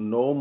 9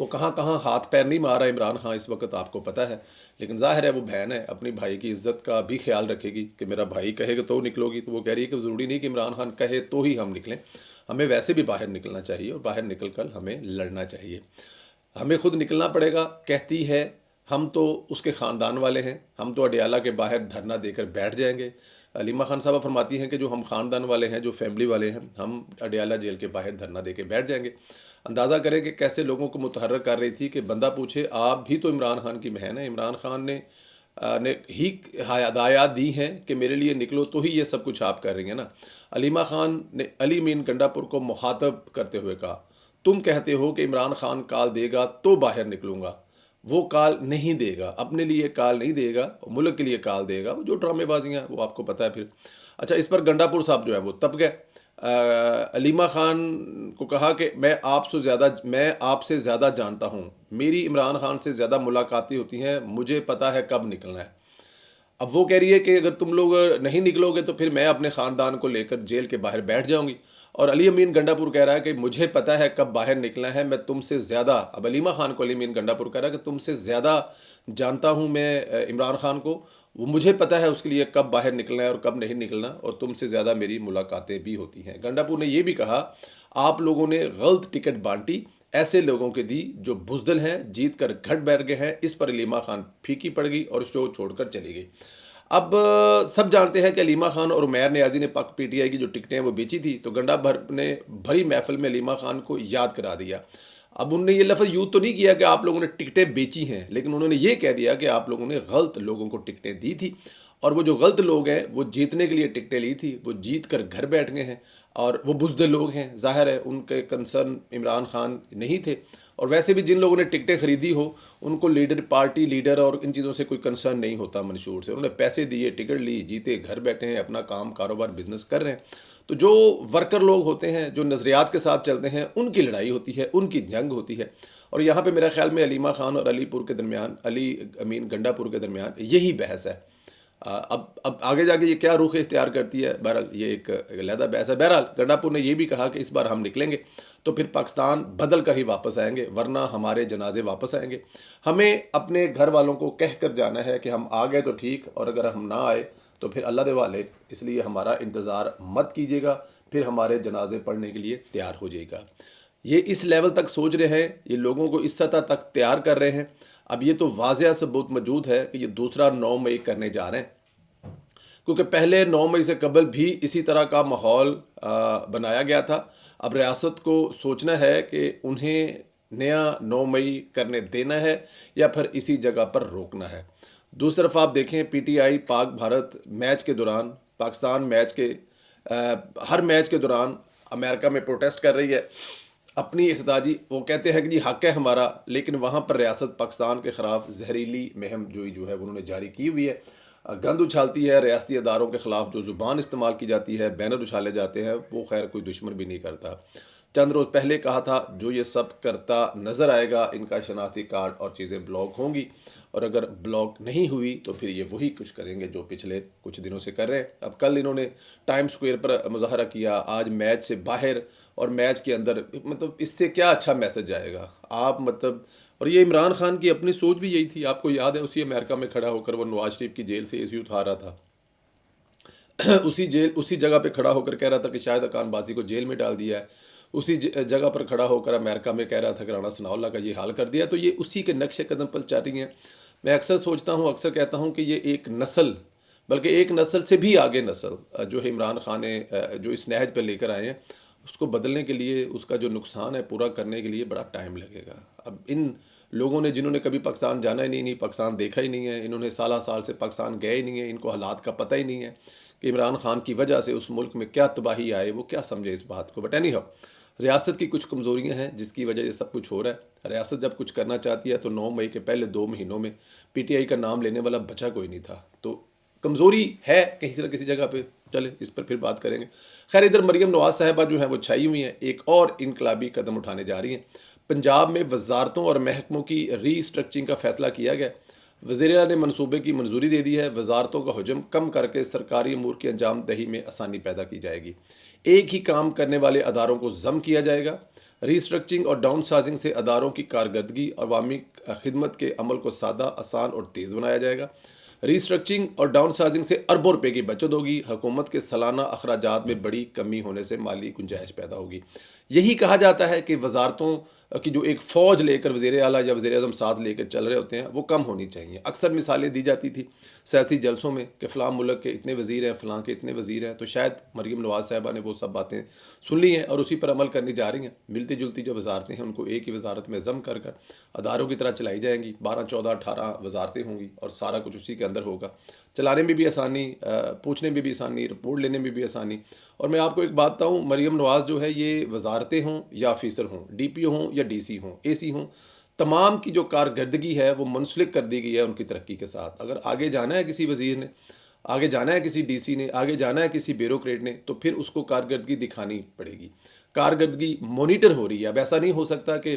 وہ کہاں کہاں ہاتھ پیر نہیں مارا عمران خان اس وقت آپ کو پتہ ہے، لیکن ظاہر ہے وہ بہن ہے، اپنی بھائی کی عزت کا بھی خیال رکھے گی کہ میرا بھائی کہے گا تو نکلو گی، تو وہ کہہ رہی ہے کہ ضروری نہیں کہ عمران خان کہے تو ہی ہم نکلیں، ہمیں ویسے بھی باہر نکلنا چاہیے اور باہر نکل کر ہمیں لڑنا چاہیے، ہمیں خود نکلنا پڑے گا۔ کہتی ہے ہم تو اس کے خاندان والے ہیں، ہم تو اڈیالہ کے باہر دھرنا دے کر بیٹھ جائیں گے۔ علیمہ خان صاحبہ فرماتی ہیں کہ جو ہم خاندان والے ہیں، جو فیملی والے ہیں، ہم اڈیالہ جیل کے باہر دھرنا دے کے بیٹھ جائیں گے۔ اندازہ کریں کہ کیسے لوگوں کو متحرک کر رہی تھی کہ بندہ پوچھے آپ بھی تو عمران خان کی بہن ہیں، عمران خان نے ہی ہدایات دی ہیں کہ میرے لیے نکلو تو ہی یہ سب کچھ آپ کر رہی ہیں نا۔ علیمہ خان نے علی مین گنڈا پور کو مخاطب کرتے ہوئے کہا تم کہتے ہو کہ عمران خان کال دے گا تو باہر نکلوں گا، وہ کال نہیں دے گا، اپنے لیے کال نہیں دے گا، ملک کے لیے کال دے گا، وہ جو ڈرامے بازیاں وہ آپ کو پتہ ہے پھر۔ اچھا، اس پر گنڈا پور صاحب جو ہے وہ تپ گئے، علیمہ خان کو کہا کہ میں آپ سے زیادہ جانتا ہوں، میری عمران خان سے زیادہ ملاقاتیں ہوتی ہیں، مجھے پتہ ہے کب نکلنا ہے۔ اب وہ کہہ رہی ہے کہ اگر تم لوگ نہیں نکلو گے تو پھر میں اپنے خاندان کو لے کر جیل کے باہر بیٹھ جاؤں گی، اور علی امین گنڈا پور کہہ رہا ہے کہ مجھے پتہ ہے کب باہر نکلنا ہے، میں تم سے زیادہ، اب علیمہ خان کو علی امین گنڈا پور کہہ رہا ہے کہ تم سے زیادہ جانتا ہوں میں عمران خان کو، وہ مجھے پتہ ہے اس کے لیے کب باہر نکلنا ہے اور کب نہیں نکلنا، اور تم سے زیادہ میری ملاقاتیں بھی ہوتی ہیں۔ گنڈا پور نے یہ بھی کہا آپ لوگوں نے غلط ٹکٹ بانٹی، ایسے لوگوں کے دی جو بزدل ہیں، جیت کر گھٹ بیٹھ گئے ہیں۔ اس پر علیمہ خان پھیکی پڑ گئی اور شو چھوڑ کر چلی گئی۔ اب سب جانتے ہیں کہ علیمہ خان اور عمیر نیازی نے پی ٹی آئی کی جو ٹکٹیں وہ بیچی تھی، تو گنڈا بھر نے بھری محفل میں علیمہ خان کو یاد کرا دیا۔ اب انہوں نے یہ لفظ یوز تو نہیں کیا کہ آپ لوگوں نے ٹکٹیں بیچی ہیں، لیکن انہوں نے یہ کہہ دیا کہ آپ لوگوں نے غلط لوگوں کو ٹکٹیں دی تھی، اور وہ جو غلط لوگ ہیں وہ جیتنے کے لیے ٹکٹیں لی تھی، وہ جیت کر گھر بیٹھ گئے ہیں، اور وہ بزدل لوگ ہیں، ظاہر ہے ان کے کنسرن عمران خان نہیں تھے، اور ویسے بھی جن لوگوں نے ٹکٹیں خریدی ہو ان کو لیڈر، پارٹی لیڈر اور ان چیزوں سے کوئی کنسرن نہیں ہوتا منشور سے، انہوں نے پیسے دیے، ٹکٹ لی، جیتے، گھر بیٹھے ہیں، اپنا کام کاروبار بزنس کر رہے ہیں۔ تو جو ورکر لوگ ہوتے ہیں، جو نظریات کے ساتھ چلتے ہیں، ان کی لڑائی ہوتی ہے، ان کی جنگ ہوتی ہے، اور یہاں پہ میرا خیال میں علیمہ خان اور علی پور کے درمیان، علی امین گنڈا پور کے درمیان یہی بحث ہے۔ اب آگے جا کے یہ کیا رخ اختیار کرتی ہے، بہرحال یہ ایک علیحدہ بحث ہے۔ بہرحال گنڈا پور نے یہ بھی کہا کہ اس بار ہم نکلیں گے تو پھر پاکستان بدل کر ہی واپس آئیں گے، ورنہ ہمارے جنازے واپس آئیں گے، ہمیں اپنے گھر والوں کو کہہ کر جانا ہے کہ ہم آ گئے تو ٹھیک، اور اگر ہم نہ آئے تو پھر اللہ دے والے، اس لیے ہمارا انتظار مت کیجیے گا، پھر ہمارے جنازے پڑھنے کے لیے تیار ہو جائے گا۔ یہ اس لیول تک سوچ رہے ہیں، یہ لوگوں کو اس سطح تک تیار کر رہے ہیں۔ اب یہ تو واضح ثبوت موجود ہے کہ یہ دوسرا 9 مئی کرنے جا رہے ہیں، کیونکہ پہلے 9 مئی سے قبل بھی اسی طرح کا ماحول بنایا گیا تھا۔ اب ریاست کو سوچنا ہے کہ انہیں نیا 9 مئی کرنے دینا ہے یا پھر اسی جگہ پر روکنا ہے۔ دوسری طرف آپ دیکھیں پی ٹی آئی پاک بھارت میچ کے دوران، پاکستان میچ کے ہر میچ کے دوران امریکہ میں پروٹیسٹ کر رہی ہے اپنی احتجاجی، وہ کہتے ہیں کہ جی حق ہے ہمارا، لیکن وہاں پر ریاست پاکستان کے خلاف زہریلی مہم جوئی جو ہے انہوں نے جاری کی ہوئی ہے، گند اچھالتی ہے، ریاستی اداروں کے خلاف جو زبان استعمال کی جاتی ہے، بینر اچھالے جاتے ہیں، وہ خیر کوئی دشمن بھی نہیں کرتا۔ چند روز پہلے کہا تھا جو یہ سب کرتا نظر آئے گا ان کا شناختی کارڈ اور چیزیں بلاک ہوں گی، اور اگر بلاک نہیں ہوئی تو پھر یہ وہی کچھ کریں گے جو پچھلے کچھ دنوں سے کر رہے ہیں۔ اب کل انہوں نے ٹائم سکوئر پر مظاہرہ کیا، آج میچ سے باہر اور میچ کے اندر، مطلب اس سے کیا اچھا میسج جائے گا آپ، مطلب، اور یہ عمران خان کی اپنی سوچ بھی یہی تھی۔ آپ کو یاد ہے اسی امریکہ میں کھڑا ہو کر وہ نواز شریف کی جیل سے ایشو اٹھا رہا تھا، اسی جگہ پہ کھڑا ہو کر کہہ رہا تھا کہ شاہد اکان بازی کو جیل میں ڈال دیا ہے، اسی جگہ پر کھڑا ہو کر امریکہ میں کہہ رہا تھا کہ رانا ثناء اللہ کا یہ حال کر دیا۔ تو یہ اسی کے نقش قدم پر چل رہی ہیں۔ میں اکثر سوچتا ہوں، اکثر کہتا ہوں کہ یہ ایک نسل، بلکہ ایک نسل سے بھی آگے نسل جو ہے عمران خان نے جو اس نہج پہ لے کر آئے ہیں، اس کو بدلنے کے لیے، اس کا جو نقصان ہے پورا کرنے کے لیے بڑا ٹائم لگے گا۔ اب ان لوگوں نے جنہوں نے کبھی پاکستان جانا ہی نہیں، پاکستان دیکھا ہی نہیں ہے، انہوں نے سالہ سال سے پاکستان گئے ہی نہیں ہیں، ان کو حالات کا پتہ ہی نہیں ہے کہ عمران خان کی وجہ سے اس ملک میں کیا تباہی آئے، وہ کیا سمجھے اس بات کو۔ بٹ اینی ہاؤ، ریاست کی کچھ کمزوریاں ہیں جس کی وجہ یہ سب کچھ ہو رہا ہے۔ ریاست جب کچھ کرنا چاہتی ہے تو 9 مئی کے پہلے 2 مہینوں میں پی ٹی آئی کا نام لینے والا بچا کوئی نہیں تھا، تو کمزوری ہے کہیں نہ کسی جگہ پہ، چلے اس پر پھر بات کریں گے۔ خیر، ادھر مریم نواز صاحبہ جو ہیں وہ چھائی ہوئی ہیں، ایک اور انقلابی قدم اٹھانے جا رہی ہیں۔ پنجاب میں وزارتوں اور محکموں کی ری اسٹرکچرنگ کا فیصلہ کیا گیا، وزیر اعلیٰ نے منصوبے کی منظوری دے دی ہے، وزارتوں کا حجم کم کر کے سرکاری امور کی انجام دہی میں آسانی پیدا کی جائے گی، ایک ہی کام کرنے والے اداروں کو ضم کیا جائے گا، ریسٹرکچرنگ اور ڈاؤن سائزنگ سے اداروں کی کارکردگی اور عوامی خدمت کے عمل کو سادہ، آسان اور تیز بنایا جائے گا۔ ریسٹرکچرنگ اور ڈاؤن سائزنگ سے اربوں روپے کی بچت ہوگی، حکومت کے سالانہ اخراجات میں بڑی کمی ہونے سے مالی گنجائش پیدا ہوگی۔ یہی کہا جاتا ہے کہ وزارتوں کی جو ایک فوج لے کر وزیر اعلیٰ یا وزیر اعظم ساتھ لے کر چل رہے ہوتے ہیں وہ کم ہونی چاہیے۔ اکثر مثالیں دی جاتی تھی سیاسی جلسوں میں کہ فلاں ملک کے اتنے وزیر ہیں، فلاں کے اتنے وزیر ہیں، تو شاید مریم نواز صاحبہ نے وہ سب باتیں سن لی ہیں اور اسی پر عمل کرنے جا رہی ہیں۔ ملتی جلتی جو وزارتیں ہیں ان کو ایک ہی وزارت میں ضم کر اداروں کی طرح چلائی جائیں گی، 12 14 18 وزارتیں ہوں گی اور سارا کچھ اسی کے اندر ہوگا۔ چلانے میں بھی آسانی، پوچھنے میں بھی آسانی، رپورٹ لینے میں بھی آسانی۔ اور میں آپ کو ایک بات بتاؤں، مریم نواز جو ہے یہ وزارتیں ہوں یا آفیسر ہوں، ڈی پی او ہوں یا ڈی سی ہوں، اے سی ہوں، تمام کی جو کارکردگی ہے وہ منسلک کر دی گئی ہے ان کی ترقی کے ساتھ۔ اگر آگے جانا ہے کسی وزیر نے، آگے جانا ہے کسی ڈی سی نے، آگے جانا ہے کسی بیوروکریٹ نے، تو پھر اس کو کارکردگی دکھانی پڑے گی۔ کارکردگی مانیٹر ہو رہی ہے۔ اب ایسا نہیں ہو سکتا کہ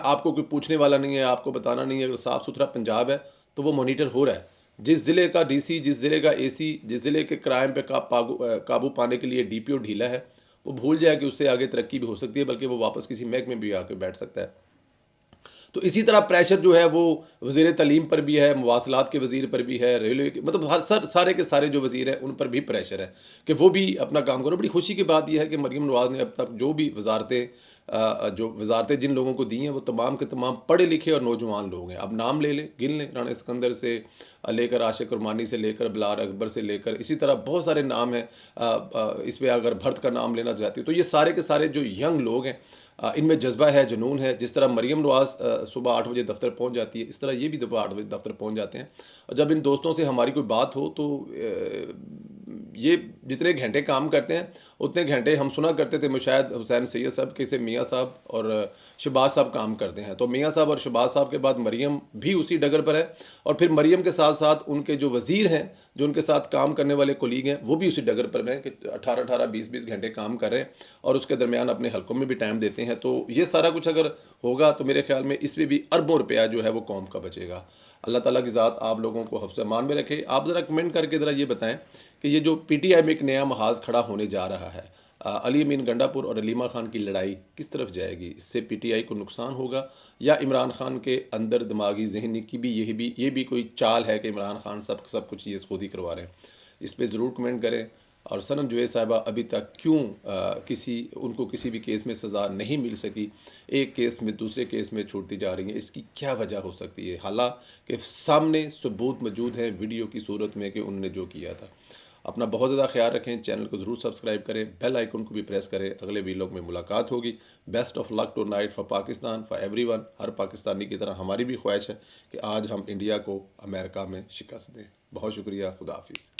آپ کو کوئی پوچھنے والا نہیں ہے، آپ کو بتانا نہیں ہے۔ اگر صاف ستھرا پنجاب ہے تو وہ مانیٹر ہو رہا ہے۔ جس ضلع کا ڈی سی، جس ضلع کا اے سی، جس ضلع کے کرائم پہ قابو پانے کے لیے ڈی پی او ڈھیلا ہے، وہ بھول جائے کہ اس سے آگے ترقی بھی ہو سکتی ہے، بلکہ وہ واپس کسی محکمے میں بھی آ کے بیٹھ سکتا ہے۔ تو اسی طرح پریشر جو ہے وہ وزیر تعلیم پر بھی ہے، مواصلات کے وزیر پر بھی ہے، ریلوے کے، مطلب سارے کے سارے جو وزیر ہیں ان پر بھی پریشر ہے کہ وہ بھی اپنا کام کرو۔ بڑی خوشی کی بات یہ ہے کہ مریم نواز نے اب تک جو بھی وزارتیں جن لوگوں کو دی ہیں وہ تمام کے تمام پڑھے لکھے اور نوجوان لوگ ہیں۔ اب نام لے لیں، گن لیں، رانا اسکندر سے لے کر عاشق عرمانی سے لے کر بلال اکبر سے لے کر اسی طرح بہت سارے نام ہیں۔ اس میں اگر بھرت کا نام لینا چاہتی ہے تو یہ سارے کے سارے جو ینگ لوگ ہیں، ان میں جذبہ ہے، جنون ہے۔ جس طرح مریم نواز صبح 8 بجے دفتر پہنچ جاتی ہے، اس طرح یہ بھی صبح 8 بجے دفتر پہنچ جاتے ہیں۔ اور جب ان دوستوں سے ہماری کوئی بات ہو تو یہ جتنے گھنٹے کام کرتے ہیں اتنے گھنٹے ہم سنا کرتے تھے مشاہد حسین سید صاحب کے سے میاں صاحب اور شہباز صاحب کام کرتے ہیں، تو میاں صاحب اور شہباز صاحب کے بعد مریم بھی اسی ڈگر پر ہے، اور پھر مریم کے ساتھ ساتھ ان کے جو وزیر ہیں، جو ان کے ساتھ کام کرنے والے کولیگ ہیں، وہ بھی اسی ڈگر پر ہیں کہ 18 20 گھنٹے کام کر رہے ہیں اور اس کے درمیان اپنے حلقوں میں بھی ٹائم دیتے ہیں۔ تو یہ سارا کچھ اگر ہوگا تو میرے خیال میں اس میں بھی اربوں روپیہ جو ہے وہ قوم کا بچے گا۔ اللہ تعالیٰ کی ذات آپ لوگوں کو حفظ امان میں رکھے۔ آپ ذرا کمنٹ کر کے ذرا یہ بتائیں کہ یہ جو پی ٹی آئی میں ایک نیا محاذ کھڑا ہونے جا رہا ہے، علی امین گنڈا پور اور علیمہ خان کی لڑائی کس طرف جائے گی؟ اس سے پی ٹی آئی کو نقصان ہوگا یا عمران خان کے اندر دماغی ذہنی کی بھی یہ بھی کوئی چال ہے کہ عمران خان سب کچھ یہ خود ہی کروا رہے ہیں؟ اس پہ ضرور کمنٹ کریں۔ اور صنم جوید صاحبہ ابھی تک کیوں ان کو کسی بھی کیس میں سزا نہیں مل سکی، ایک کیس میں دوسرے کیس میں چھوٹتی جا رہی ہیں، اس کی کیا وجہ ہو سکتی ہے؟ حالانکہ سامنے ثبوت موجود ہیں ویڈیو کی صورت میں کہ انہوں نے جو کیا تھا۔ اپنا بہت زیادہ خیال رکھیں، چینل کو ضرور سبسکرائب کریں، بیل آئیکن کو بھی پریس کریں۔ اگلے ویلاگ میں ملاقات ہوگی۔ Best of luck tonight for Pakistan, for every. ہر پاکستانی کی طرح ہماری بھی خواہش ہے کہ آج ہم انڈیا کو امریکہ میں شکست دیں۔ بہت شکریہ، خدا حافظ۔